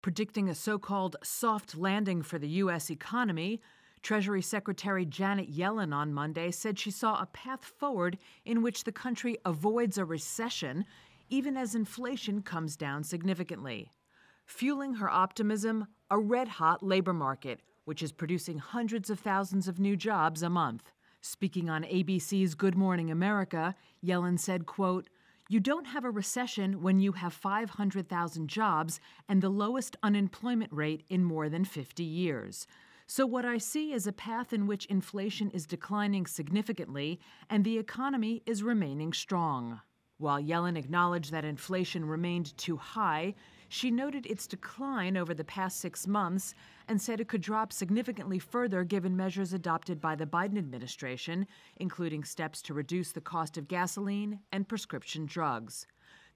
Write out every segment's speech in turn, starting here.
Predicting a so-called soft landing for the U.S. economy, Treasury Secretary Janet Yellen on Monday said she saw a path forward in which the country avoids a recession, even as inflation comes down significantly. Fueling her optimism, a red-hot labor market, which is producing hundreds of thousands of new jobs a month. Speaking on ABC's Good Morning America, Yellen said, quote, "You don't have a recession when you have 500,000 jobs and the lowest unemployment rate in more than 50 years. So what I see is a path in which inflation is declining significantly and the economy is remaining strong." While Yellen acknowledged that inflation remained too high, she noted its decline over the past 6 months and said it could drop significantly further given measures adopted by the Biden administration, including steps to reduce the cost of gasoline and prescription drugs.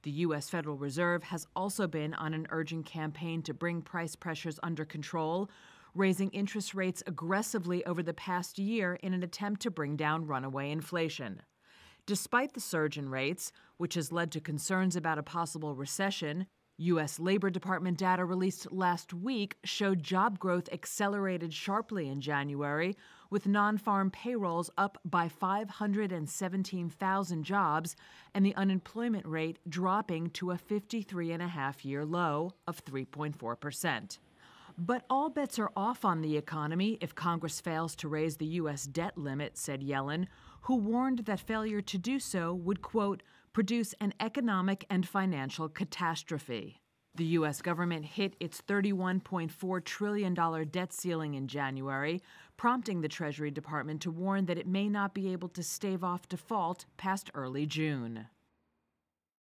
The U.S. Federal Reserve has also been on an urgent campaign to bring price pressures under control, raising interest rates aggressively over the past year in an attempt to bring down runaway inflation. Despite the surge in rates, which has led to concerns about a possible recession, U.S. Labor Department data released last week showed job growth accelerated sharply in January, with non-farm payrolls up by 517,000 jobs and the unemployment rate dropping to a 53.5-year low of 3.4%. But all bets are off on the economy if Congress fails to raise the U.S. debt limit, said Yellen, who warned that failure to do so would, quote, produce an economic and financial catastrophe. The U.S. government hit its $31.4 trillion debt ceiling in January, prompting the Treasury Department to warn that it may not be able to stave off default past early June.